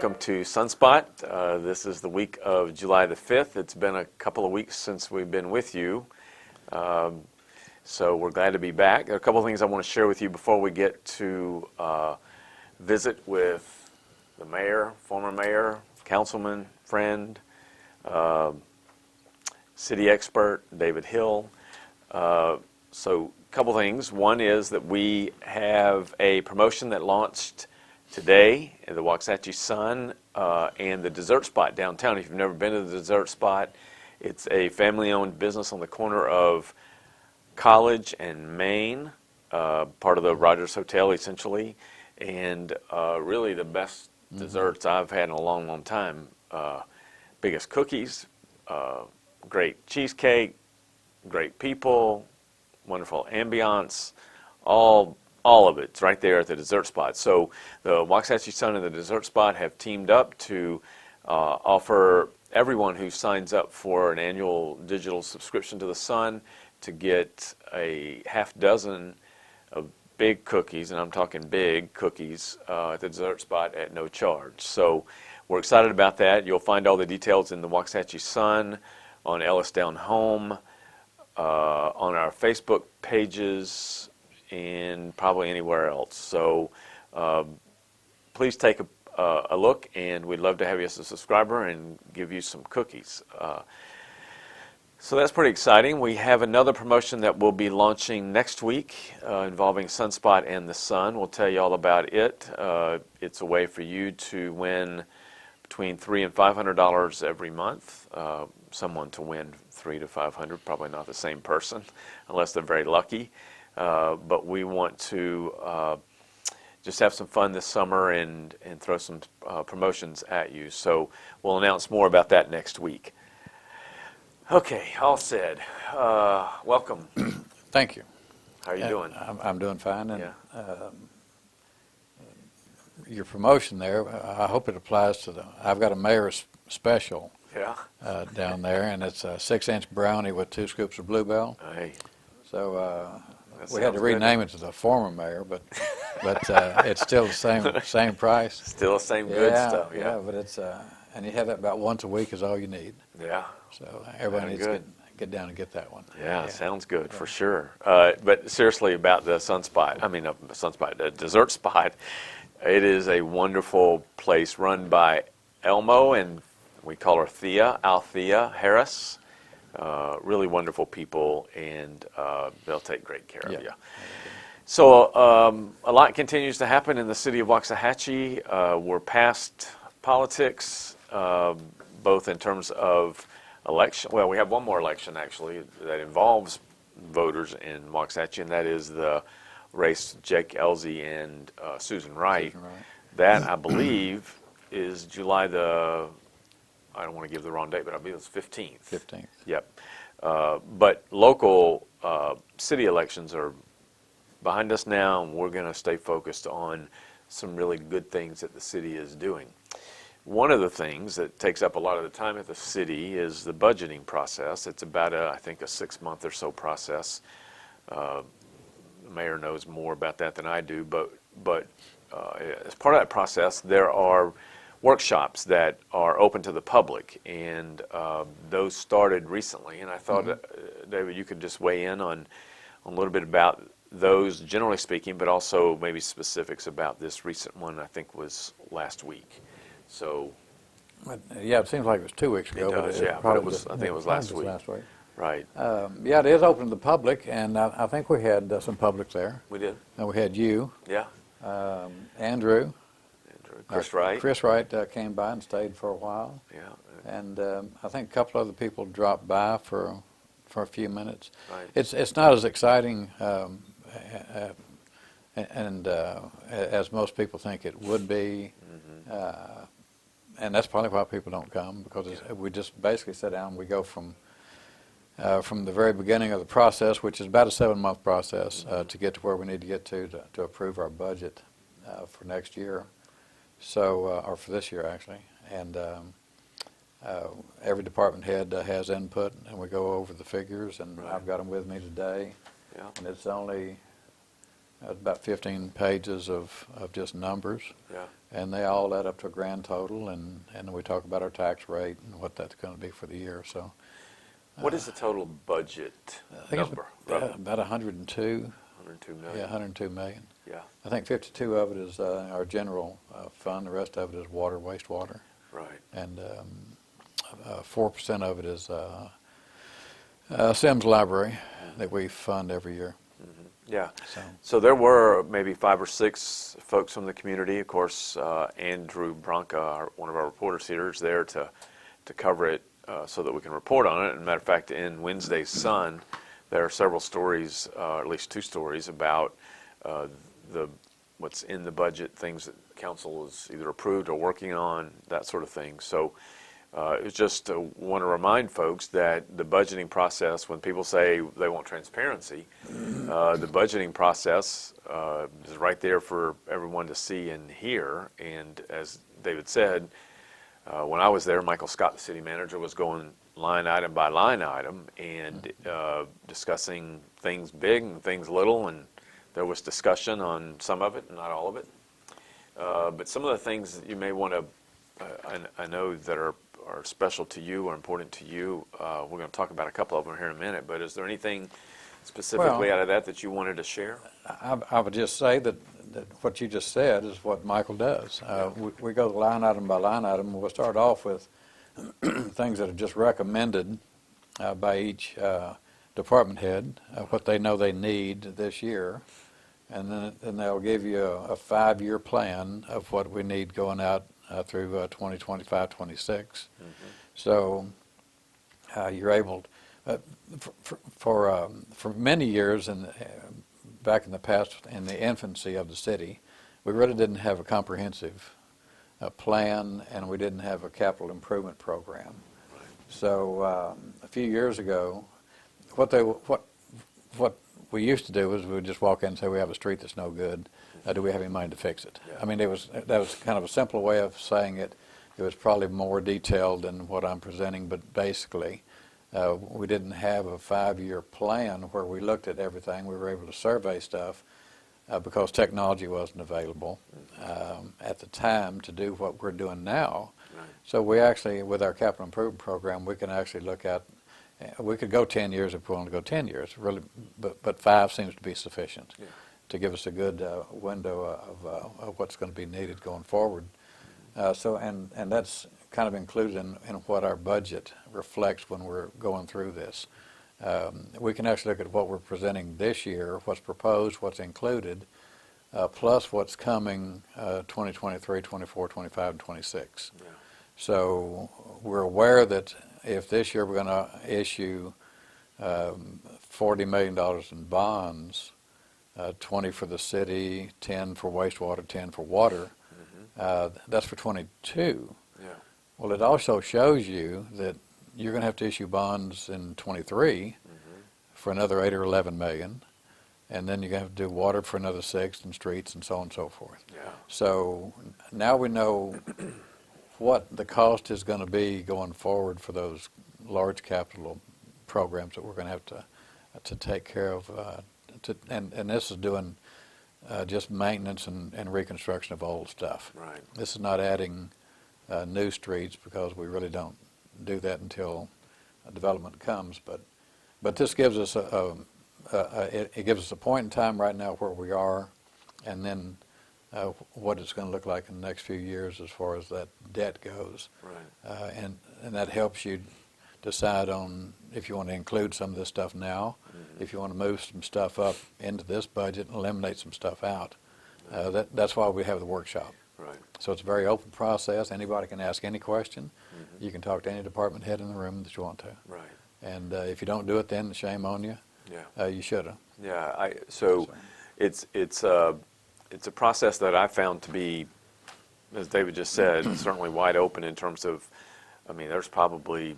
welcome to Sunspot. This is the week of July the 5th. It's been a couple of weeks since we've been with you, so we're glad to be back. There are a couple of things I want to share with you before we get to visit with the mayor, former mayor, councilman, friend, city expert, David Hill. So a couple things. One is that we have a promotion that launched today in the Waxahachie Sun and the Dessert Spot downtown. If you've never been to the Dessert Spot, it's a family-owned business on the corner of College and Main, part of the Rogers Hotel essentially, and really the best desserts I've had in a long, long time. Biggest cookies, great cheesecake, great people, wonderful ambiance, all of it's right there at the Dessert Spot. So the Waxahachie Sun and the Dessert Spot have teamed up to offer everyone who signs up for an annual digital subscription to the Sun to get a half dozen of big cookies, and I'm talking big cookies, at the Dessert Spot at no charge. So we're excited about that. You'll find all the details in the Waxahachie Sun, on Ellis Down Home, on our Facebook pages, and probably anywhere else. So please take a look, and we'd love to have you as a subscriber and give you some cookies. So that's pretty exciting. We have another promotion that we'll be launching next week involving Sunspot and the Sun. We'll tell you all about it. It's a way for you to win between $300 and $500 every month. Someone to win $300 to $500, probably not the same person, unless they're very lucky. But we want to just have some fun this summer and throw some promotions at you. So we'll announce more about that next week. Okay, all said. Welcome. Thank you. How are you doing? I'm doing fine. And Yeah. Your promotion there, I hope it applies to I've got a mayor's special Yeah. down there, and it's a 6-inch brownie with 2 scoops of Bluebell. Hey, So that we had to sounds rename it to the former mayor, but it's still the same price. still the same good stuff. Yeah, but it's and you have that about once a week is all you need. Yeah. So everybody needs good. to get down and get that one. Yeah, sounds good for sure. But seriously, about the the Dessert Spot, it is a wonderful place run by Elmo, and we call her Althea Harris. Really wonderful people, and they'll take great care of you. So a lot continues to happen in the city of Waxahachie. We're past politics, both in terms of election. Well, we have one more election actually that involves voters in Waxahachie, and that is the race Jake Elsie and Susan Wright. That, I believe, is July the, I don't want to give the wrong date, but I believe it's 15th. 15th. Yep. But local city elections are behind us now, and we're going to stay focused on some really good things that the city is doing. One of the things that takes up a lot of the time at the city is the budgeting process. It's about, I think, a 6-month or so process. The mayor knows more about that than I do, but as part of that process, there are workshops that are open to the public, and those started recently. And I thought, David, you could just weigh in on a little bit about those, generally speaking, but also maybe specifics about this recent one. I think was last week. So, Yeah, it seems like it was 2 weeks ago. It does, but but it was, I think it was last week. Right. Yeah, it is open to the public, and I think we had some public there. We did. And we had you, Yeah. Andrew, Chris Wright. Chris Wright came by and stayed for a while, Yeah. and I think a couple other people dropped by for a few minutes. Right. It's not as exciting as most people think it would be. And that's probably why people don't come, because we just basically sit down and we go from the very beginning of the process, which is about a 7-month process, to get to where we need to get to approve our budget for next year, so or for this year actually. And every department head has input, and we go over the figures, and I've got them with me today. Yeah. And it's only about 15 pages of just numbers. Yeah. And they all add up to a grand total, and we talk about our tax rate and what that's going to be for the year. So, What is the total budget I think number? it's about 102. 102 million. Yeah, 102 million. Yeah. I think 52 of it is our general fund. The rest of it is water, wastewater, Right. and 4% of it is Sims Library that we fund every year. Yeah. So, So there were maybe 5 or 6 folks from the community. Of course, Andrew Branca, one of our reporters here, is there to cover it so that we can report on it. And matter of fact, in Wednesday's Sun, there are several stories, at least 2 stories, about what's in the budget, things that council is either approved or working on, that sort of thing. So it's just want to remind folks that the budgeting process, when people say they want transparency, the budgeting process is right there for everyone to see and hear. And as David said, when I was there, Michael Scott, the city manager, was going line item by line item and discussing things big and things little, and there was discussion on some of it, not all of it. But some of the things that you may want to, I know that are special to you or important to you, we're going to talk about a couple of them here in a minute, but is there anything specifically out of that you wanted to share? I would just say that what you just said is what Michael does. We go line item by line item. We'll start off with things that are just recommended by each department head, what they know they need this year, and then they'll give you a 5-year plan of what we need going out through 2025, 26. So you're able for many years back in the past, in the infancy of the city, we really didn't have a comprehensive plan, and we didn't have a capital improvement program. So a few years ago, what we used to do was we would just walk in and say, we have a street that's no good. Do we have any money to fix it? Yeah. I mean, that was kind of a simple way of saying it. It was probably more detailed than what I'm presenting, but basically, we didn't have a 5-year plan where we looked at everything. We were able to survey stuff because technology wasn't available at the time to do what we're doing now. Right. So we actually, with our capital improvement program, we can actually look at, we could go 10 years if we want to go 10 years, really, but 5 seems to be sufficient to give us a good window of what's going to be needed going forward. And that's kind of included in what our budget reflects when we're going through this. We can actually look at what we're presenting this year, what's proposed, what's included, plus what's coming 2023, 24, 25, and 26. Yeah. So we're aware that if this year we're going to issue $40 million in bonds, 20 for the city, 10 for wastewater, 10 for water, that's for 22. Yeah. Well, it also shows you that you're going to have to issue bonds in 23 for another 8 or 11 million, and then you're going to have to do water for another 6, and streets, and so on and so forth. Yeah. So now we know what the cost is going to be going forward for those large capital programs that we're going to have to take care of. And this is doing just maintenance and reconstruction of old stuff. Right. This is not adding new streets, because we really don't do that until development comes. But this gives us it gives us a point in time right now where we are, and then what it's going to look like in the next few years as far as that debt goes. Right. And that helps you decide on if you want to include some of this stuff now, if you want to move some stuff up into this budget and eliminate some stuff out. That's why we have the workshop. Right. So it's a very open process. Anybody can ask any question. You can talk to any department head in the room that you want to. Right. And if you don't do it, then shame on you. Yeah. You should have. Yeah. So it's a process that I found to be, as David just said, certainly wide open in terms of, I mean, there's probably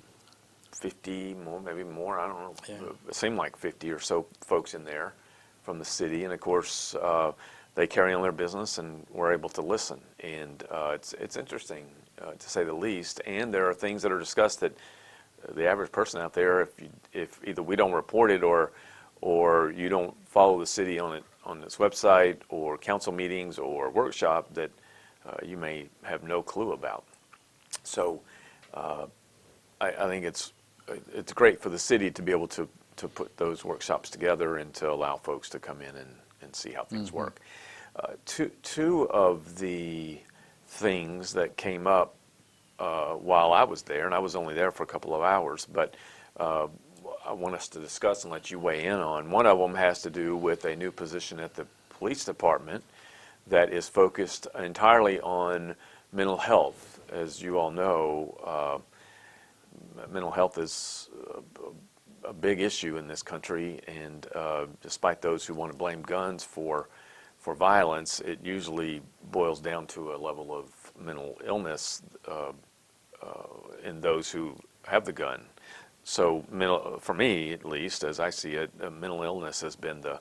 50 more, maybe more, I don't know. Yeah. It seemed like 50 or so folks in there from the city, and of course they carry on their business, and we're able to listen. And it's interesting to say the least. And there are things that are discussed that the average person out there, if either we don't report it or you don't follow the city on it on this website, or council meetings or workshop that you may have no clue about. So I think it's great for the city to be able to put those workshops together and to allow folks to come in and see how things work. Two of the things that came up while I was there, and I was only there for a couple of hours, but I want us to discuss and let you weigh in on. One of them has to do with a new position at the police department that is focused entirely on mental health. As you all know, mental health is a big issue in this country, and despite those who want to blame guns for violence, it usually boils down to a level of mental illness in those who have the gun. So for me, at least, as I see it, mental illness has been the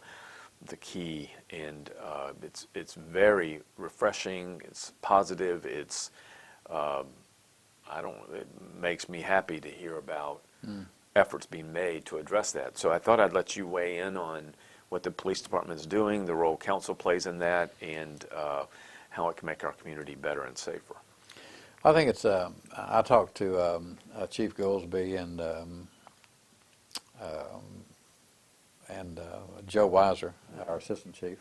key, and it's very refreshing. It's positive. It makes me happy to hear about efforts being made to address that. So I thought I'd let you weigh in on what the police department is doing, the role council plays in that, and how it can make our community better and safer. I think it's. I talked to Chief Goolsby and Joe Weiser, our assistant chief.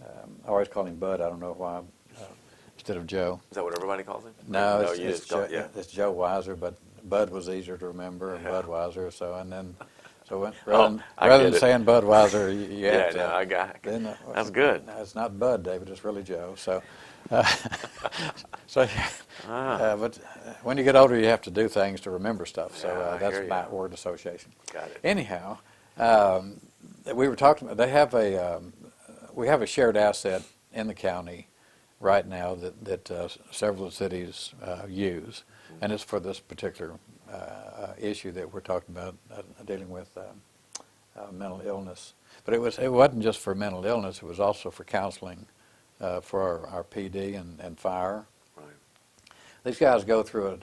I always call him Bud. I don't know why instead of Joe. Is that what everybody calls him? No, it's Joe Weiser, but Bud was easier to remember, and Budweiser. So rather than saying Budweiser, you have to. I got it. That's good. No, it's not Bud, David. It's really Joe. So, but when you get older, you have to do things to remember stuff. So that's my word association. Got it. Anyhow, we were talking about. We have a shared asset in the county right now that several cities use, and it's for this particular issue that we're talking about, dealing with mental illness. But it wasn't just for mental illness; it was also for counseling for our PD and fire. Right. These guys go through it.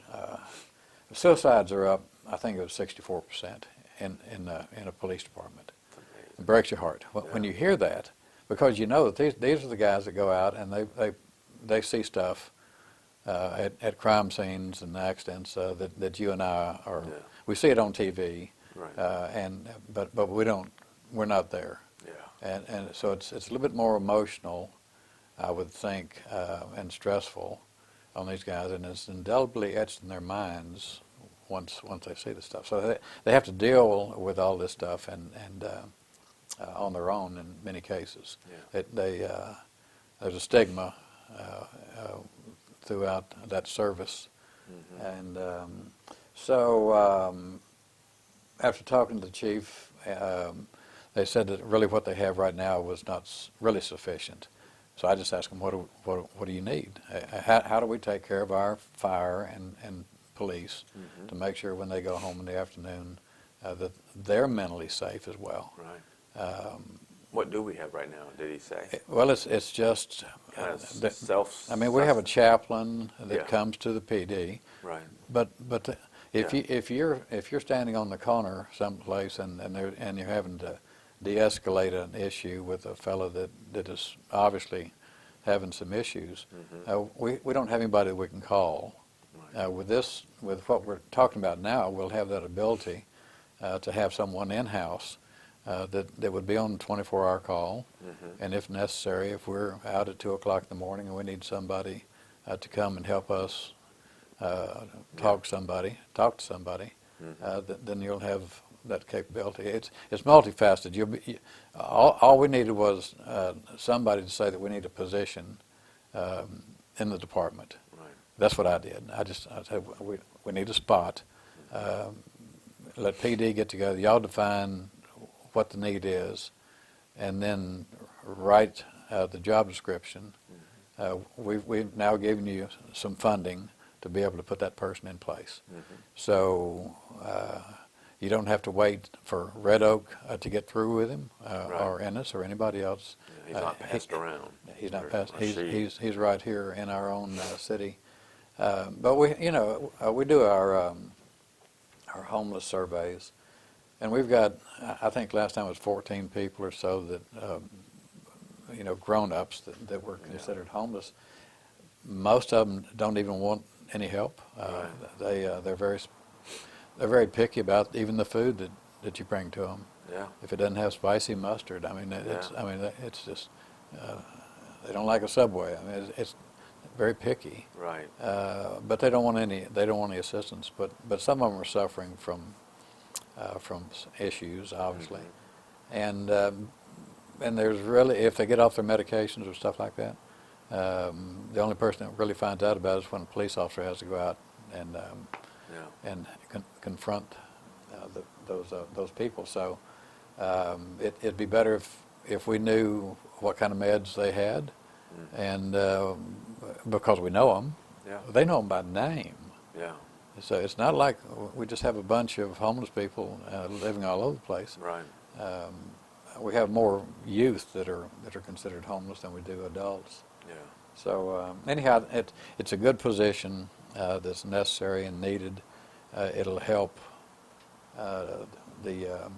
Suicides are up. I think it was 64% in a police department. It breaks your heart when you hear that, because you know that these are the guys that go out and they see stuff at crime scenes and accidents that you and I are. Yeah. We see it on TV, right. But we're not there. Yeah. And so it's a little bit more emotional, I would think, and stressful on these guys, and it's indelibly etched in their minds once they see the stuff. So they have to deal with all this stuff and on their own in many cases. Yeah. There's a stigma throughout that service. Mm-hmm. And so after talking to the chief, they said that really what they have right now was not really sufficient. So I just asked them, what do you need? How do we take care of our fire and police to make sure when they go home in the afternoon that they're mentally safe as well? Right. What do we have right now, did he say? Well, it's just kind of I mean, we have a chaplain that comes to the PD. Right. But if you're standing on the corner someplace and you're having to de-escalate an issue with a fellow that is obviously having some issues, we don't have anybody that we can call. Right. With what we're talking about now, we'll have that ability to have someone in-house that would be on a 24-hour call, and if necessary, if we're out at 2 o'clock in the morning and we need somebody to come and help us talk to somebody, then you'll have that capability. It's multifaceted. All we needed was somebody to say that we need a position in the department. Right. That's what I did. I said we need a spot. Let PD get together. Y'all define what the need is, and then write the job description. We've now given you some funding to be able to put that person in place. So you don't have to wait for Red Oak to get through with him, or Ennis, or anybody else. Yeah, he's not passed around. He's not passed. He's right here in our own city. But we do our homeless surveys, and we've got, I think last time it was 14 people or so that grown-ups that were considered homeless. Most of them don't even want any help. Right. They're very picky about even the food that you bring to them. Yeah. If it doesn't have spicy mustard, Yeah. it's just they don't like a Subway. It's very picky. Right. But they don't want any assistance. But some of them are suffering from issues, obviously, Mm-hmm. and there's really, if they get off their medications or stuff like that, the only person that really finds out about it is when a police officer has to go out and confront those people. So it'd be better if we knew what kind of meds they had, and because we know them, Yeah. they know them by name. Yeah. So it's not like we just have a bunch of homeless people living all over the place. Right. We have more youth that are considered homeless than we do adults. Yeah. So anyhow, it's a good position that's necessary and needed. It'll help the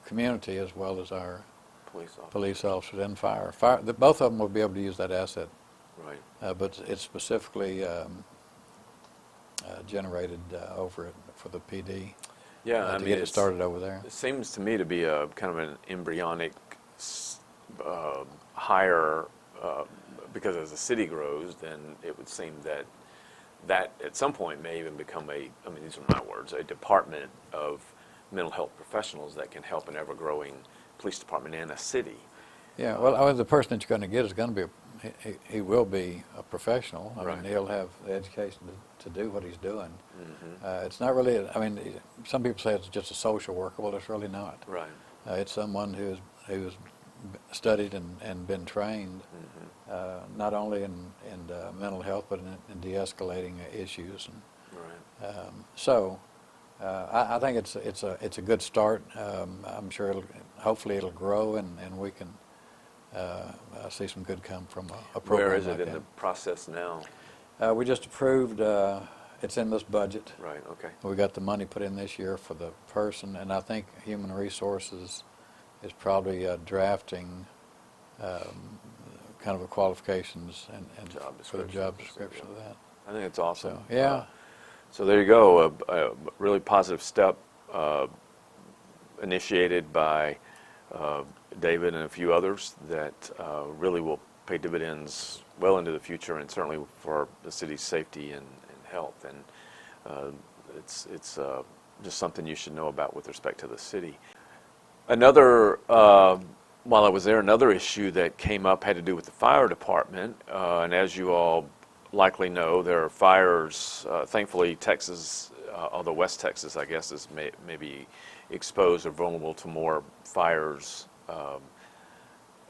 community as well as our police officers and fire. Both of them will be able to use that asset. Right. But it's specifically generated over it for the PD. Yeah, To get it started over there. It seems to me to be a kind of an embryonic hire, because as the city grows, then it would seem that at some point may even become these are my words, a department of mental health professionals that can help an ever-growing police department and a city. Yeah, well, the person that you're going to get is going to be, he will be a professional. I Right. mean, he'll have the education to do what he's doing. Mm-hmm. It's not really, some people say it's just a social worker. Well, it's really not. Right. It's someone who's studied and been trained, Mm-hmm. not only in mental health, but in de-escalating issues. Right. So I think it's a good start. I'm sure hopefully it'll grow and we can see some good come from a program. Where is like it in that. the process now? We just approved. It's in this budget. Right. Okay. We got the money put in this year for the person, and I think Human Resources is probably drafting kind of the qualifications and for the job description of that. I think it's awesome. So, yeah. So there you go, a really positive step initiated by David and a few others that really will pay dividends well into the future, and certainly for the city's safety and health. And it's just something you should know about with respect to the city. Another, while I was there, another issue that came up had to do with the fire department. And as you all likely know, there are fires. Thankfully, Texas, although West Texas, I guess, is maybe exposed or vulnerable to more fires,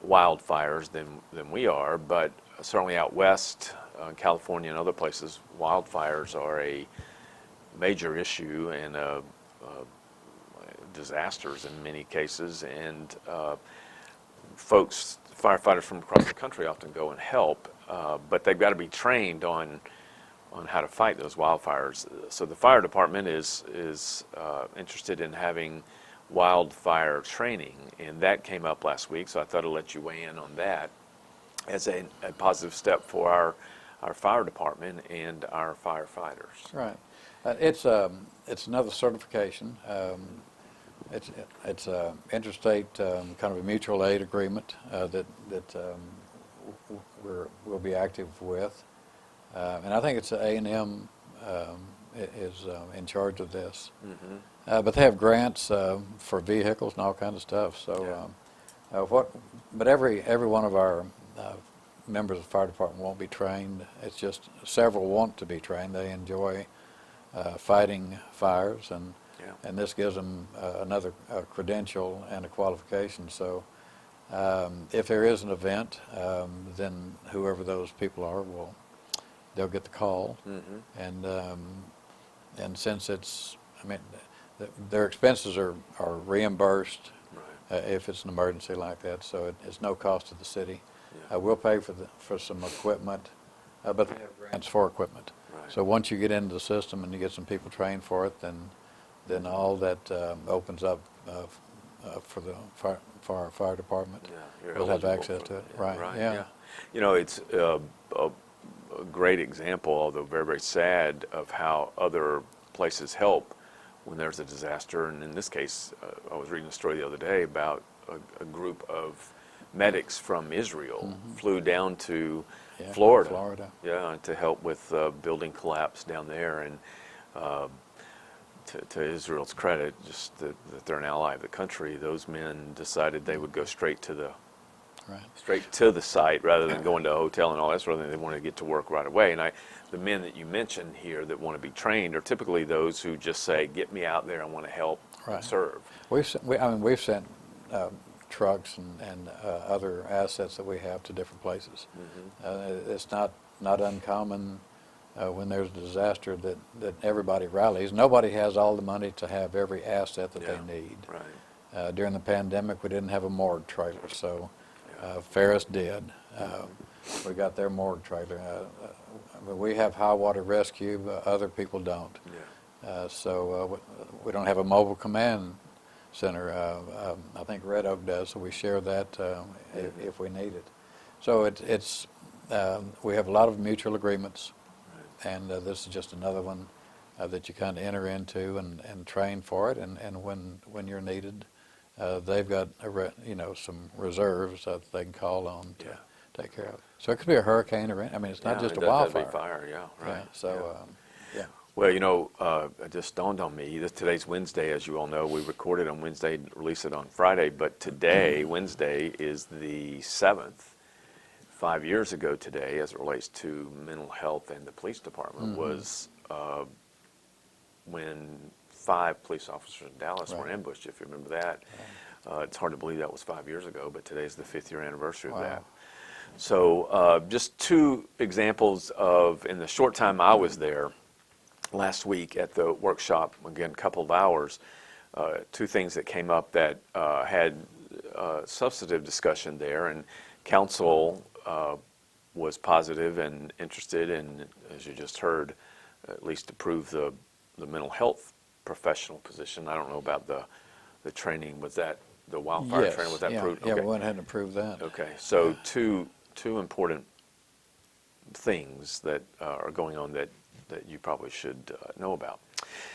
wildfires than we are. But certainly out west, California and other places, wildfires are a major issue and disasters in many cases. And firefighters from across the country often go and help, but they've got to be trained on how to fight those wildfires. So the fire department is interested in having wildfire training, and that came up last week, so I thought I'd let you weigh in on that as a positive step for our fire department and our firefighters. Right. It's another certification. It's a interstate kind of a mutual aid agreement that we'll be active with, and I think it's A&M is in charge of this. Mm-hmm. But they have grants for vehicles and all kinds of stuff. So, but every one of our members of the fire department won't be trained. It's just several want to be trained. They enjoy fighting fires, and this gives them another credential and a qualification. So if there is an event, then whoever those people are they'll get the call. Mm-hmm. And since their expenses are reimbursed if it's an emergency like that, so it's no cost to the city. Yeah. We'll pay for some equipment, but they have grants for equipment. Right. So once you get into the system and you get some people trained for it, then all that opens up for our fire department. Yeah, you're We'll have eligible access for to it. that. Right. Right. Yeah. You know, it's a great example, although very, very sad, of how other places help when there's a disaster. And in this case, I was reading a story the other day about a group of medics from Israel flew down to Yeah, Florida, Florida. yeah, to help with building collapse down there. And uh, to Israel's credit, just that they're an ally of the country, those men decided they would go straight to the site rather than going to a hotel and all that sort of thing. They wanted to get to work right away. And the men that you mentioned here that want to be trained are typically those who just say, "Get me out there. I want to help and serve." We've sent trucks and other assets that we have to different places. It's not uncommon when there's a disaster that everybody rallies. Nobody has all the money to have every asset that they need. Right. During the pandemic, we didn't have a morgue trailer, so Ferris did. We got their morgue trailer. We have high water rescue, but other people don't. Yeah. So we don't have a mobile command center. I think Red Oak does, so we share that if we need it. So it's we have a lot of mutual agreements, and this is just another one that you kind of enter into and train for it, and when you're needed, they've got some reserves that they can call on to take care of. So it could be a hurricane or it's not just a wildfire. Fire, yeah, right. Yeah, so yeah. Well, it just dawned on me that today's Wednesday, as you all know. We recorded on Wednesday, release it on Friday, but today, Wednesday, is the 7th. 5 years ago today, as it relates to mental health and the police department, was when 5 police officers in Dallas were ambushed, if you remember that. It's hard to believe that was 5 years ago, but today's the 5th year anniversary of that. So just 2 examples of, in the short time I was there last week at the workshop, again, a couple of hours, 2 things that came up that had substantive discussion there, and council was positive and interested in, as you just heard, at least approve the mental health professional position. I don't know about the training. Was that the wildfire training? Was that approved? Yeah, we went ahead and approved that. Okay, so two important things that are going on that you probably should know about.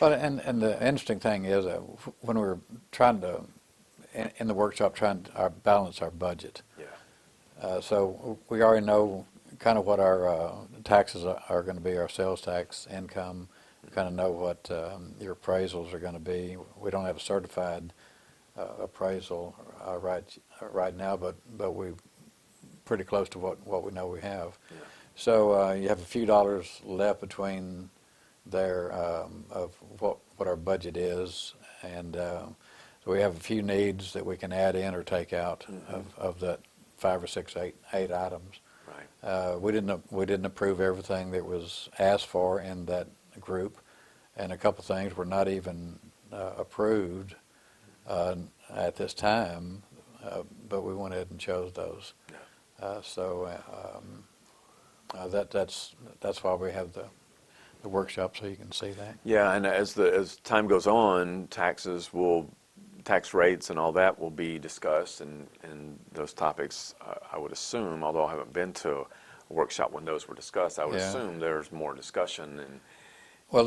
Well, and the interesting thing is when we were trying to, in the workshop, trying to balance our budget. Yeah. So we already know kind of what our taxes are going to be, our sales tax income. We kind of know what your appraisals are going to be. We don't have a certified appraisal right now, but we're pretty close to what we know we have. Yeah. So you have a few dollars left between there of what our budget is, and so we have a few needs that we can add in or take out of that 5 or 6, 8 items. Right. We didn't approve everything that was asked for in that group, and a couple things were not even approved at this time, but we went ahead and chose those. Yeah. That's why we have the workshop, so you can see that. Yeah, and as time goes on, tax rates and all that will be discussed, and those topics, I would assume, although I haven't been to a workshop when those were discussed, I would assume there's more discussion. And well,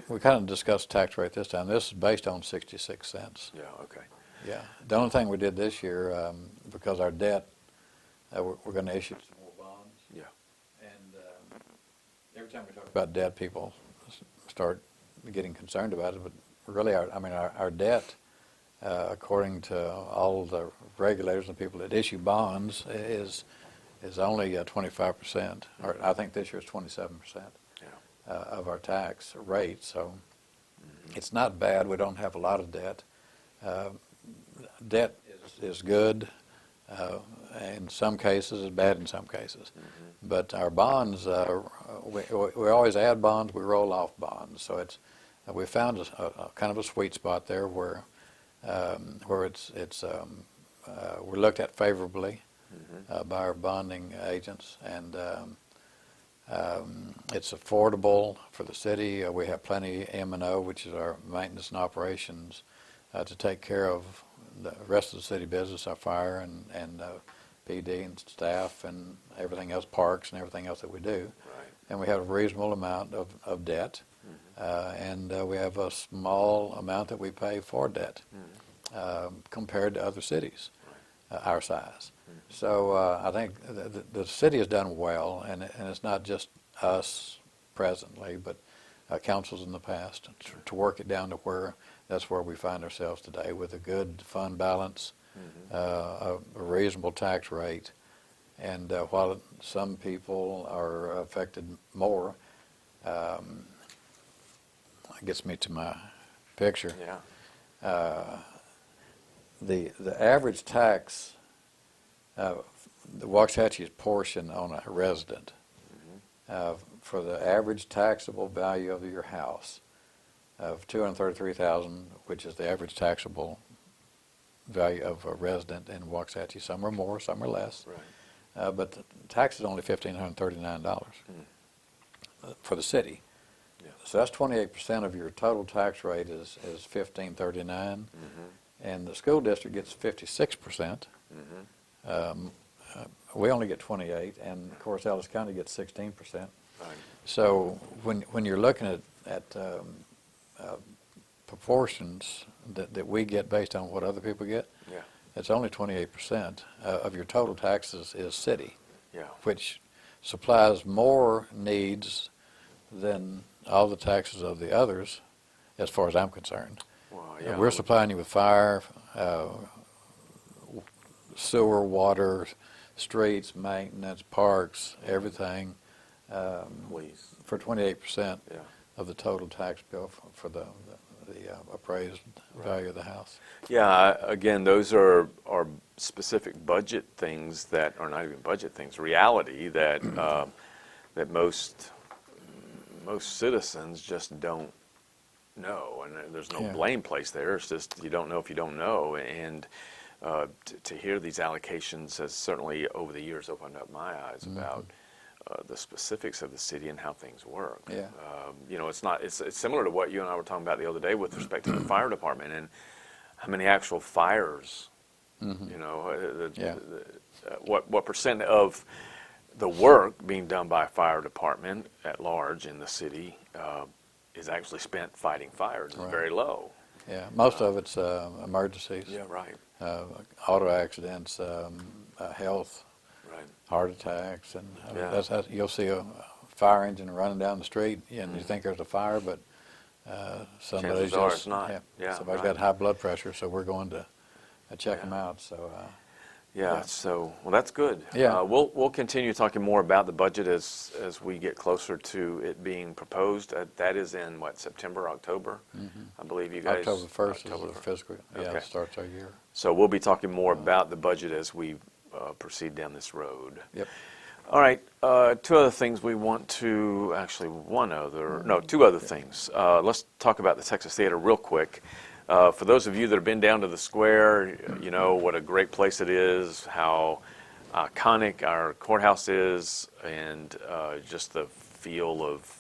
we kind of discussed tax rate this time. This is based on 66 cents. yeah, okay. Yeah. The only thing we did this year, because our debt, we're going to issue some more bonds. Yeah. And every time we talk about debt, people start getting concerned about it. But really, our debt, according to all the regulators and people that issue bonds, is only 25%. Or I think this year is 27% of our tax rate. So it's not bad. We don't have a lot of debt. Debt is good in some cases, is bad in some cases. But our bonds, we always add bonds, we roll off bonds. So we found a kind of a sweet spot there where we're looked at favorably by our bonding agents, and it's affordable for the city. We have plenty M&O, which is our maintenance and operations, to take care of the rest of the city business, our fire and PD and staff and everything else, parks and everything else that we do. Right. And we have a reasonable amount of debt, and we have a small amount that we pay for debt compared to other cities our size. So I think the city has done well, and it's not just us presently, but councils in the past to work it down to where that's where we find ourselves today, with a good fund balance, a reasonable tax rate, and while some people are affected more, it gets me to my picture. Yeah. The average tax, the Waxahachie's portion on a resident, for the average taxable value of your house of $233,000, which is the average taxable value of a resident in Waxahachie. Some are more, some are less. Right. But the tax is only $1,539 for the city. Yeah. So that's 28% of your total tax rate is $1,539, and the school district gets 56%. We only get 28, and of course Ellis County gets 16%. Right. So when you're looking at proportions that we get based on what other people get, Yeah. it's only 28% of your total taxes is city, Yeah. which supplies more needs than all the taxes of the others, as far as I'm concerned. Well, yeah. We're supplying you with fire, sewer, water, streets, maintenance, parks, everything, Please. for 28% Yeah. of the total tax bill for the appraised value of the house. Yeah, again, those are specific budget things that are not even budget things, reality that that most citizens just don't know, and there's no blame placed there. It's just you don't know if you don't know, and to hear these allocations has certainly over the years opened up my eyes about the specifics of the city and how things work. Yeah. You know, it's similar to what you and I were talking about the other day with respect to the fire department and how many actual fires. You know, what percent of the work being done by a fire department at large in the city is actually spent fighting fires? It's very low. Yeah, most of it's emergencies. Yeah, right. Auto accidents, health, Right. heart attacks, and Yeah. that's how you'll see a fire engine running down the street, and you think there's a fire, but somebody's Chances are just it's not. Yeah, somebody's right. got high blood pressure, so we're going to check them out. So Yeah, so, well, that's good. Yeah. We'll continue talking more about the budget as we get closer to it being proposed. That is in, what, September, October? I believe you guys. October 1st October is the fiscal. Yeah, Okay. it starts our year. So we'll be talking more about the budget as we proceed down this road. Yep. All right, two other things we want to, actually two other things. Let's talk about the Texas Theater real quick. For those of you that have been down to the square, you know what a great place it is, how iconic our courthouse is, and just the feel of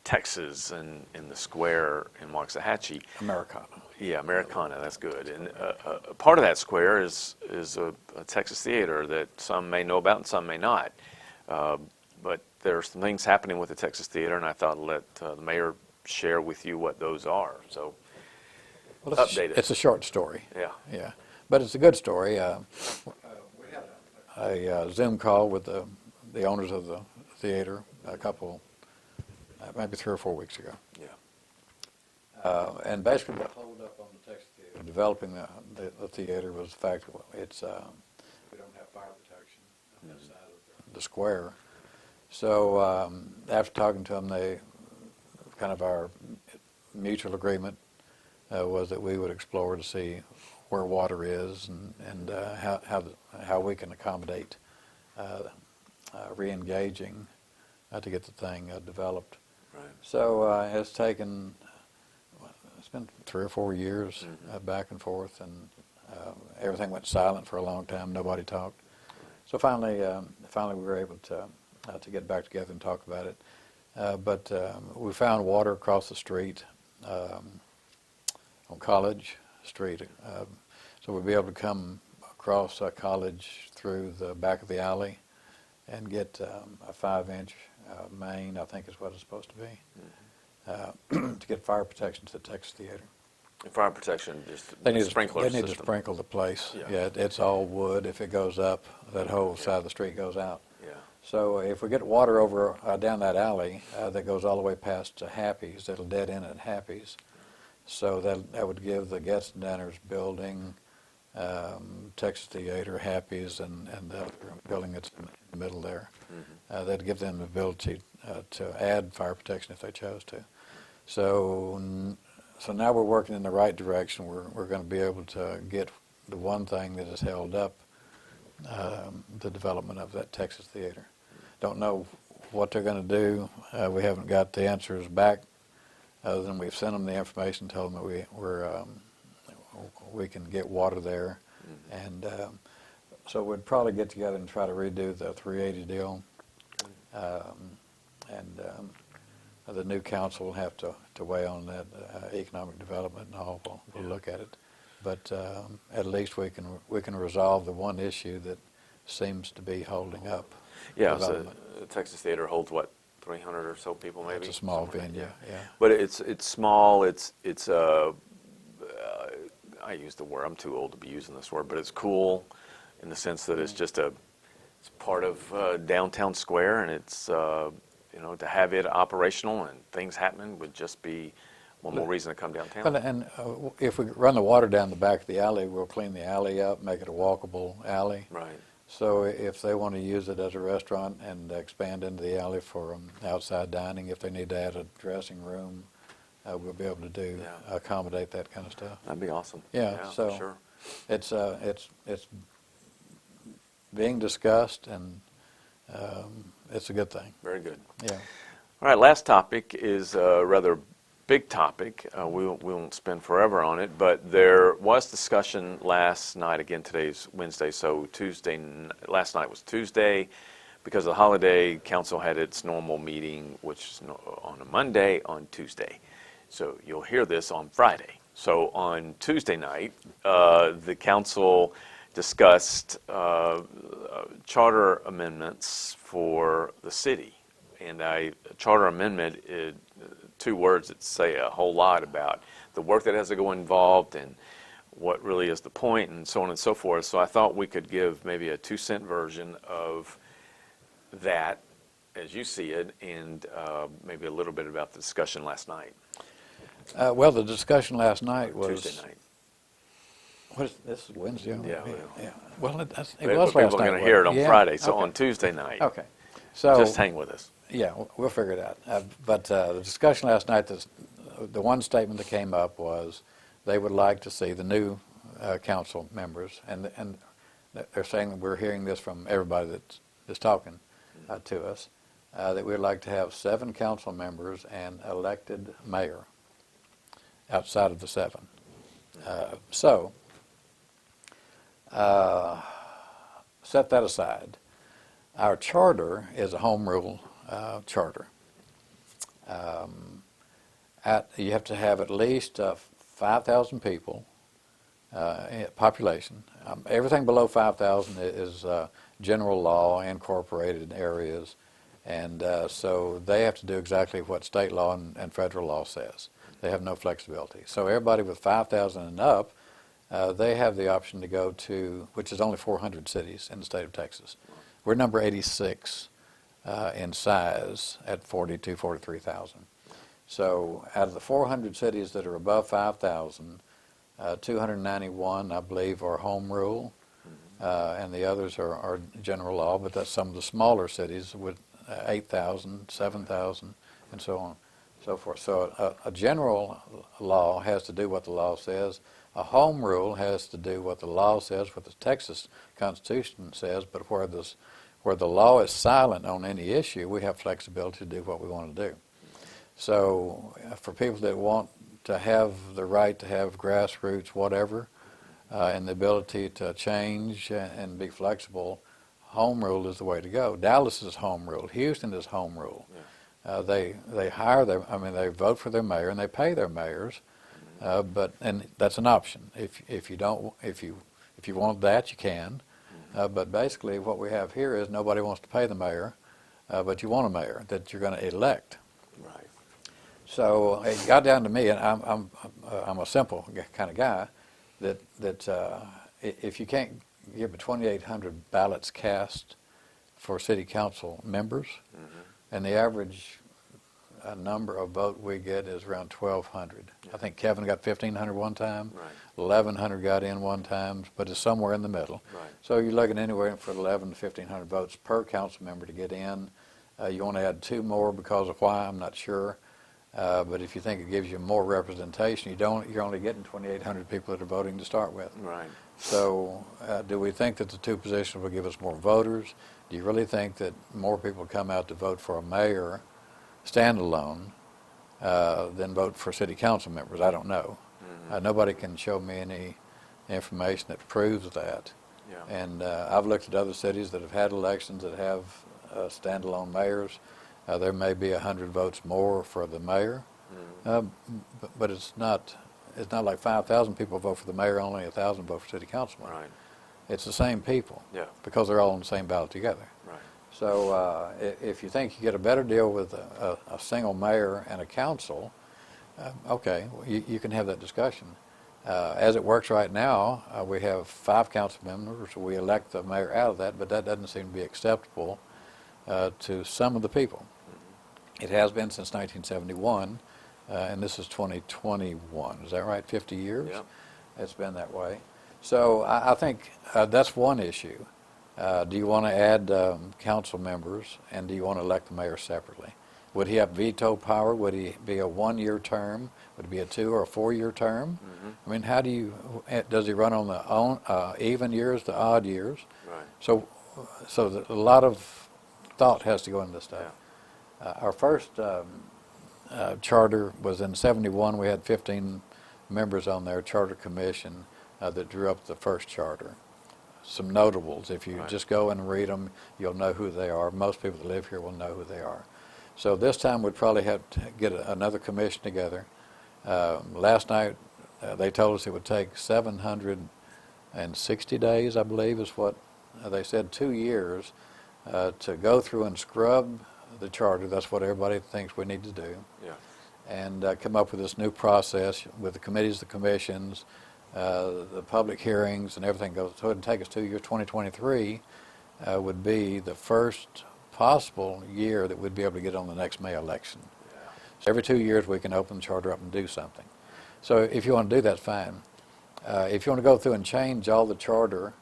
Texas and in the square in Waxahachie. Americana. Yeah, Americana, that's good. And part of that square is a Texas Theater that some may know about and some may not. But there are some things happening with the Texas Theater, and I thought I'd let the mayor share with you what those are. So, Well, update it. it's a short story. Yeah. Yeah, but it's a good story. We had a Zoom call with the owners of the theater a couple, maybe 3 or 4 weeks ago. Yeah. And basically what hold up on the Texas Theater, developing the theater, was the fact that we don't have fire protection on that side of the square. So after talking to them, our mutual agreement was that we would explore to see where water is and how we can accommodate re-engaging to get the thing developed. Right. So it's been 3 or 4 years back and forth, and everything went silent for a long time. Nobody talked. So finally we were able to get back together and talk about it. But we found water across the street on College Street, So we'll be able to come across College through the back of the alley and get a 5-inch main, I think is what it's supposed to be, to get fire protection to the Texas Theater. And fire protection, just They the need, sprinkler they need system. to sprinkle the place. Yeah. It's all wood. If it goes up, that whole side of the street goes out. Yeah. So if we get water over down that alley that goes all the way past to Happy's, it'll dead end at Happy's. So that would give the Getz Dinners building, Texas Theater, Happy's, and the other building that's in the middle there. That'd give them the ability to add fire protection if they chose to. So now we're working in the right direction. We're going to be able to get the one thing that has held up the development of that Texas Theater. Don't know what they're going to do. We haven't got the answers back, other than we've sent them the information, told them that we can get water there, and so we'd probably get together and try to redo the 380 deal, and the new council will have to weigh on that economic development and all. We'll look at it, but at least we can resolve the one issue that seems to be holding up. Yeah, so the Texas Theater holds what, 300 or so people maybe? It's a small Something like venue, that. yeah. But it's small. It's I use the word. I'm too old to be using this word, but it's cool in the sense that it's just it's part of downtown square, and it's to have it operational and things happening would just be one more reason to come downtown. And if we run the water down the back of the alley, we'll clean the alley up, make it a walkable alley. Right. So if they want to use it as a restaurant and expand into the alley for outside dining, if they need to add a dressing room, we'll be able to accommodate that kind of stuff. That'd be awesome. Yeah, so sure. it's being discussed, and it's a good thing. Very good. Yeah. All right, last topic is a rather big topic. We won't spend forever on it, but there was discussion last night. Again, today's Wednesday, so last night was Tuesday. Because of the holiday, council had its normal meeting, which is on a Monday, on Tuesday. So you'll hear this on Friday. So on Tuesday night, the council discussed charter amendments for the city. And charter amendment, two words that say a whole lot about the work that has to go involved and what really is the point and so on and so forth. So I thought we could give maybe a 2-cent version of that as you see it, and maybe a little bit about the discussion last night. Well, the discussion last night was Tuesday night. This is Wednesday. Yeah. Well, it was People last are night. going to hear it on Yeah. Friday, so Okay. on Tuesday night. Okay. So Just hang with us. yeah, we'll figure it out. But the discussion last night, the one statement that came up was they would like to see the new council members, and they're saying that we're hearing this from everybody that's talking to us, that we'd like to have 7 council members and elected mayor outside of the 7. Set that aside. Our charter is a home rule charter. You have to have at least 5,000 people population. Everything below 5,000 is general law, incorporated areas, and so they have to do exactly what state law and federal law says. They have no flexibility. So everybody with 5,000 and up, they have the option to go to, which is only 400 cities in the state of Texas. We're number 86 in size at 43,000. So out of the 400 cities that are above 5,000, 291, I believe, are home rule, and the others are general law, but that's some of the smaller cities with 8,000, 7,000, and so on, so forth. So a general law has to do what the law says. A home rule has to do what the law says, what the Texas Constitution says, but where the law is silent on any issue, we have flexibility to do what we want to do. So for people that want to have the right to have grassroots whatever, and the ability to change and be flexible, home rule is the way to go. Dallas is home rule. Houston is home rule. Yeah. They vote for their mayor and they pay their mayors, and that's an option. If you want that, you can. But basically, what we have here is nobody wants to pay the mayor, but you want a mayor that you're going to elect. Right. So it got down to me, and I'm a simple kind of guy. That if you can't get 2,800 ballots cast for city council members, and the average number of vote we get is around 1,200. I think Kevin got 1,500 one time, Right. 1,100 got in one time, but it's somewhere in the middle. Right. So you're looking anywhere for 1,100 to 1,500 votes per council member to get in. You want to add 2 more because of why, I'm not sure. But if you think it gives you more representation, you're only getting 2,800 people that are voting to start with. Right. So do we think that the 2 positions will give us more voters? Do you really think that more people come out to vote for a mayor standalone than vote for city council members? I don't know. Nobody can show me any information that proves that. Yeah. And I've looked at other cities that have had elections that have standalone mayors. There may be 100 votes more for the mayor, but it's not like 5,000 people vote for the mayor, only 1,000 vote for city councilman. Right. It's the same people, Yeah. because they're all on the same ballot together. Right. So if you think you get a better deal with a single mayor and a council, okay, you can have that discussion. As it works right now, we have 5 council members. We elect the mayor out of that, but that doesn't seem to be acceptable to some of the people. It has been since 1971, and this is 2021. Is that right? 50 years? Yeah. It's been that way. So I think that's one issue. Do you want to add council members, and do you want to elect the mayor separately? Would he have veto power? Would he be a 1-year term? Would it be a 2 or a 4-year term? I mean, does he run on the even years, the odd years? Right. So a lot of thought has to go into this stuff. Our first charter was in '71. We had 15 members on their charter commission that drew up the first charter. Some notables. If you Right. just go and read them, you'll know who they are. Most people that live here will know who they are. So this time we'd probably have to get another commission together. Last night they told us it would take 760 days, I believe is what they said, 2 years to go through and scrub the charter. That's what everybody thinks we need to do. Yeah. And come up with this new process with the committees, the commissions, the public hearings, and everything goes. So it would take us 2 years. 2023 would be the first possible year that we'd be able to get on the next May election. Yeah. So every 2 years we can open the charter up and do something. So if you want to do that, fine. If you want to go through and change all the charter,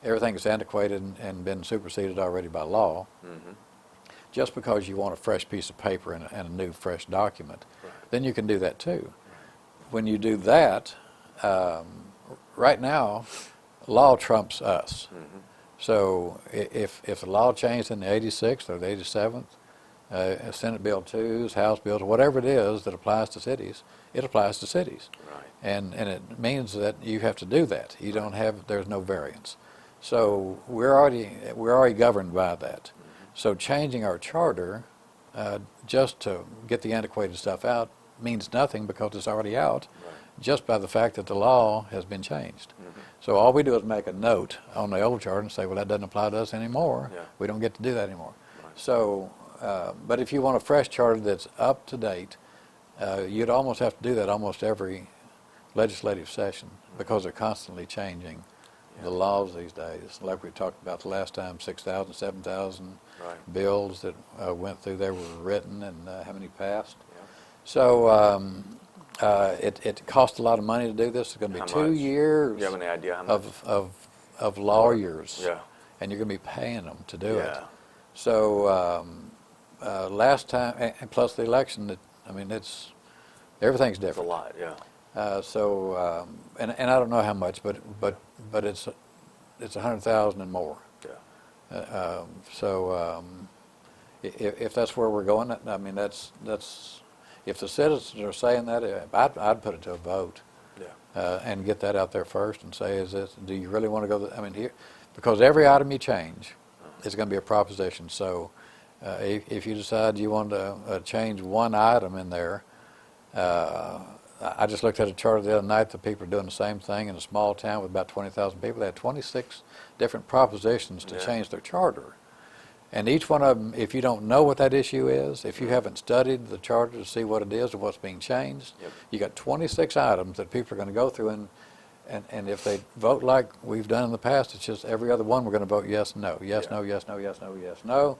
everything is antiquated and been superseded already by law, just because you want a fresh piece of paper and a new, fresh document, then you can do that too. When you do that, right now, law trumps us. So if the law changed in the 86th or the 87th, Senate Bill 2s, House bills, whatever it is that applies to cities, it applies to cities. Right. And it means that you have to do that. You don't have, there's no variance. So we're already governed by that. So changing our charter just to get the antiquated stuff out means nothing because it's already out, just by the fact that the law has been changed. So all we do is make a note on the old charter and say, well, that doesn't apply to us anymore. Yeah. We don't get to do that anymore. Right. So, but if you want a fresh charter that's up to date, you'd almost have to do that almost every legislative session because they're constantly changing the laws these days. Like we talked about the last time, 6,000, 7,000 Right. bills that went through there were written, and how many passed. Yeah. So it costs a lot of money to do this. It's going to be How 2 much? years Do you have any idea how much? of lawyers, Yeah. and you're going to be paying them to do it. Yeah. So last time, and plus the election, everything's It's a different. lot, yeah. And I don't know how much, but it's 100,000 and more. Yeah. If that's where we're going, I mean that's if the citizens are saying that, I'd put it to a vote. Yeah. And get that out there first and say, do you really want to go? Here, because every item you change is going to be a proposition. So if you decide you want to change one item in there, I just looked at a chart the other night. The people are doing the same thing in a small town with about 20,000 people. They had 26 different propositions to change their charter. And each one of them, if you don't know what that issue is, if you haven't studied the charter to see what it is or what's being changed, you got 26 items that people are going to go through, and if they vote like we've done in the past, it's just every other one we're going to vote yes, no, yes, no, yes, no, yes, no, yes, no,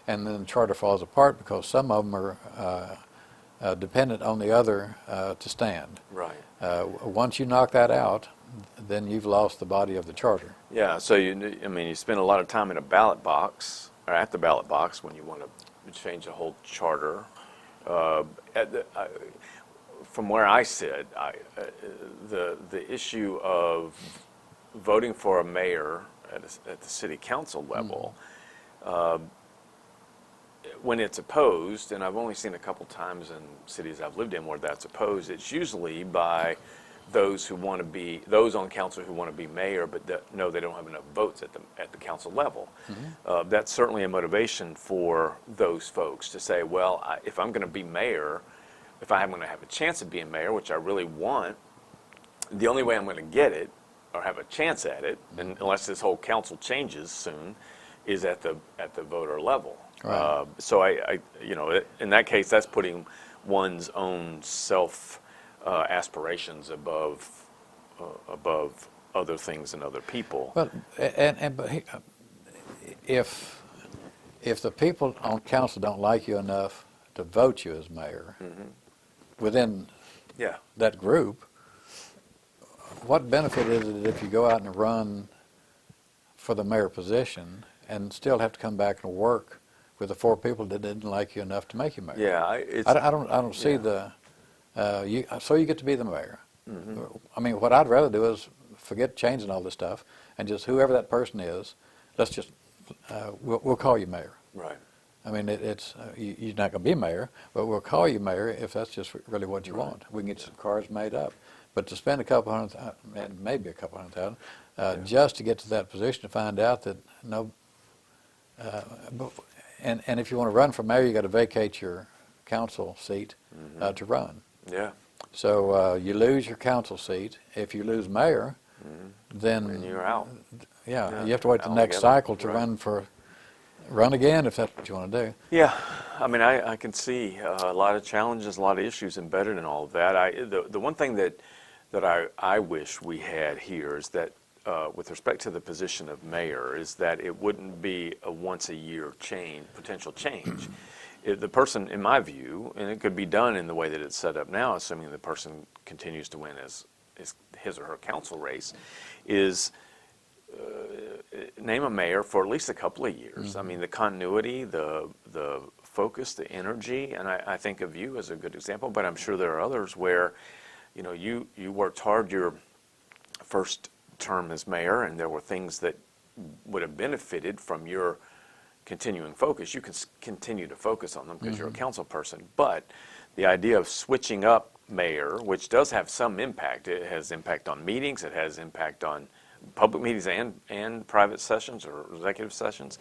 and then the charter falls apart because some of them are dependent on the other to stand. Right. Once you knock that out, then you've lost the body of the charter. Yeah, so you spend a lot of time in a ballot box, or at the ballot box when you want to change the whole charter. From where I sit, the issue of voting for a mayor at the city council level, when it's opposed, and I've only seen a couple times in cities I've lived in where that's opposed, it's usually by those on council who want to be mayor, but know they don't have enough votes at the council level. That's certainly a motivation for those folks to say, well, if I'm going to be mayor, if I'm going to have a chance of being mayor, which I really want, the only way I'm going to get it or have a chance at it, unless this whole council changes soon, is at the voter level. Right. So in that case, that's putting one's own self aspirations above other things and other people. But if the people on council don't like you enough to vote you as mayor within that group, what benefit is it if you go out and run for the mayor position and still have to come back and work with the 4 people that didn't like you enough to make you mayor? Yeah, I don't see the. So you get to be the mayor. I mean, what I'd rather do is forget changing all this stuff and just whoever that person is, let's just we'll call you mayor. Right. I mean, you're not going to be mayor, but we'll call you mayor if that's just really what you want. We can get some cars made up, but to spend a couple hundred, and maybe a couple $100,000, just to get to that position to find out that no. And if you want to run for mayor, you got to vacate your council seat to run. Yeah. So you lose your council seat. If you lose mayor, then you're out. Yeah, you have to wait the next cycle to run again if that's what you want to do. Yeah, I mean, I can see a lot of challenges, a lot of issues embedded in all of that. The one thing that I wish we had here is that with respect to the position of mayor, is that it wouldn't be a once-a-year potential change. The person, in my view, and it could be done in the way that it's set up now, assuming the person continues to win as his or her council race, is name a mayor for at least a couple of years. I mean, the continuity, the focus, the energy, and I think of you as a good example, but I'm sure there are others where, you worked hard your first term as mayor, and there were things that would have benefited from your continuing focus. You can continue to focus on them because you're a council person, but the idea of switching up mayor, which does have some impact, it has impact on meetings, it has impact on public meetings and private sessions or executive sessions,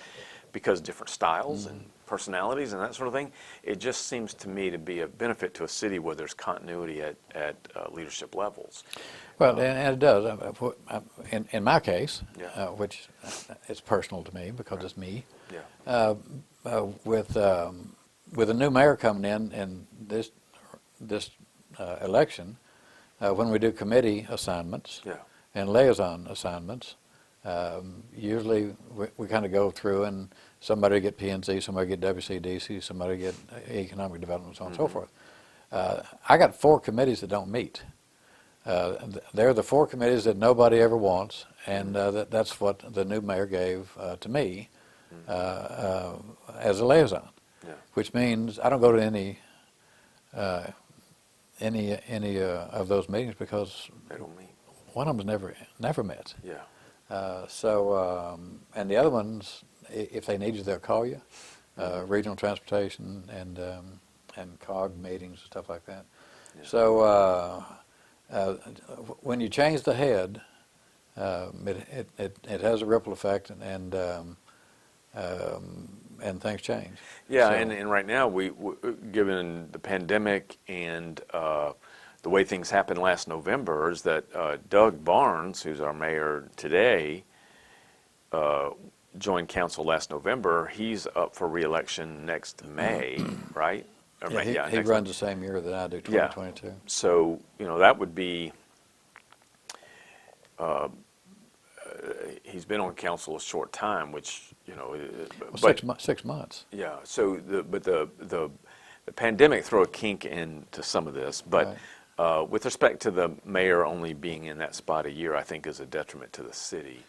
because different styles and personalities and that sort of thing, it just seems to me to be a benefit to a city where there's continuity at leadership levels. Well, and it does. In my case, which is personal to me because it's me, with a new mayor coming in this election, when we do committee assignments and liaison assignments, usually we kind of go through and somebody get P&Z, somebody get WCDC, somebody get economic development, so on and so forth. I got 4 committees that don't meet. They're the 4 committees that nobody ever wants, and that's what the new mayor gave to me as a liaison, which means I don't go to any of those meetings because They don't meet. one of them's never met. Yeah. And the other ones, if they need you, they'll call you. Regional transportation and COG meetings and stuff like that. Yeah. So when you change the head, it has a ripple effect, and things change. Yeah, so, and right now, we given the pandemic and the way things happened last November is that Doug Barnes, who's our mayor today, joined council last November. He's up for re-election next May, right? Or May, Yeah, he next runs May. the same year that I do, Yeah. 2022. So, that would be, he's been on council a short time, which, Well, but 6 months. yeah. So the pandemic threw a kink into some of this, but with respect to the mayor only being in that spot a year, I think is a detriment to the city,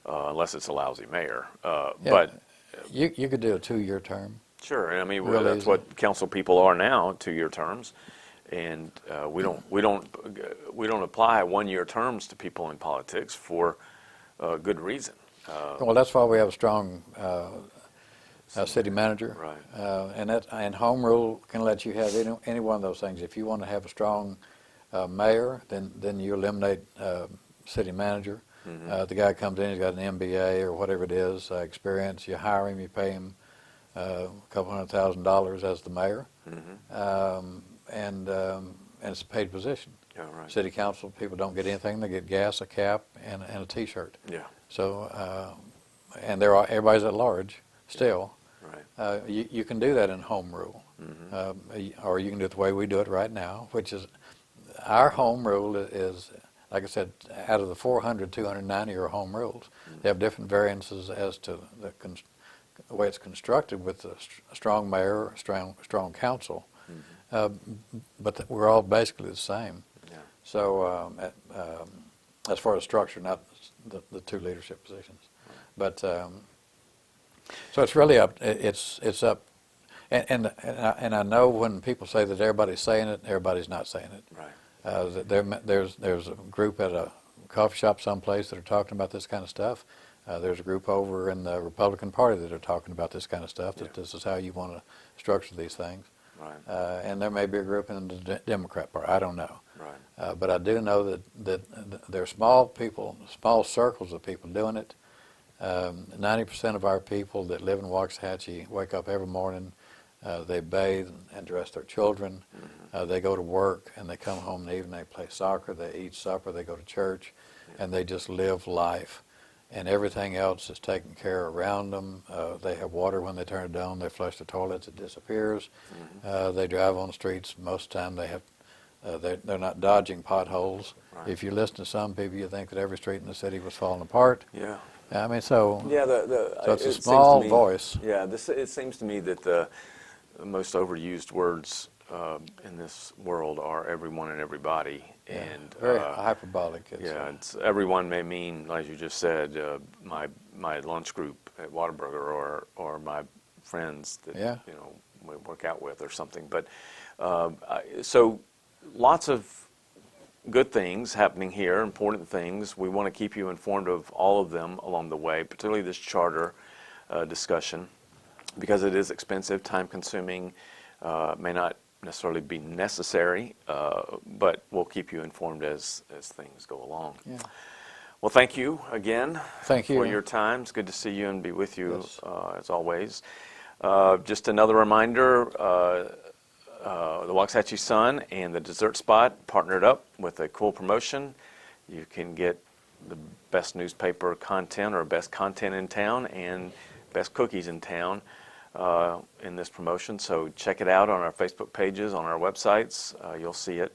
unless it's a lousy mayor. Yeah, But you could do a 2-year term. sure, and I mean Real that's easy. what council people are now, 2-year terms, and we don't apply 1-year terms to people in politics for good reason. Well, that's why we have a strong city manager. Right. And home rule can let you have any one of those things. If you want to have a strong mayor, then you eliminate city manager. The guy comes in, he's got an MBA or whatever it is, experience. You hire him, you pay him a couple $100,000 as the mayor, and it's a paid position. Yeah, right. City council people don't get anything; they get gas, a cap, and a T-shirt. Yeah. So, and everybody's at large still. Right. You can do that in home rule, or you can do it the way we do it right now, which is our home rule is, like I said, out of the 400, 290 are home rules. They have different variances as to the way it's constructed with a strong mayor, strong council, but we're all basically the same. Yeah. So as far as structure, not the 2 leadership positions, but so it's really up. It's up, and I know when people say that everybody's saying it, everybody's not saying it. Right. There's a group at a coffee shop someplace that are talking about this kind of stuff. There's a group over in the Republican Party that are talking about this kind of stuff, that this is how you want to structure these things. Right. And there may be a group in the Democrat Party. I don't know. Right. But I do know that there are small circles of people doing it. 90% of our people that live in Waxahachie wake up every morning, they bathe and dress their children, they go to work, and they come home in the evening, they play soccer, they eat supper, they go to church, and they just live life. And everything else is taken care of around them. They have water when they turn it on, they flush the toilets, it disappears. They drive on the streets, most of the time they have they're not dodging potholes. Right. If you listen to some people, you think that every street in the city was falling apart. Yeah. I mean, so Yeah. so it's a small voice. Yeah. It seems to me that the most overused words in this world are everyone and everybody, and very hyperbolic. It's everyone may mean, as you just said, my lunch group at Whataburger or my friends that we work out with or something. But so lots of good things happening here, important things. We want to keep you informed of all of them along the way, particularly this charter discussion, because it is expensive, time-consuming, may not necessarily be necessary, but we'll keep you informed as things go along. Yeah. Well, thank you again Thank you for your time. It's good to see you and be with you as always. Just another reminder, the Waxahachie Sun and the Dessert Spot partnered up with a cool promotion. You can get the best newspaper content or best content in town and best cookies in town in this promotion. So check it out on our Facebook pages, on our websites. You'll see it.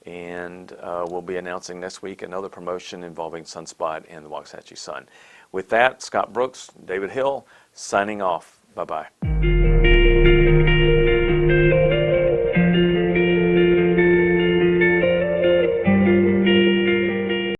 And we'll be announcing next week another promotion involving Sunspot and the Waxahachie Sun. With that, Scott Brooks, David Hill, signing off. Bye-bye.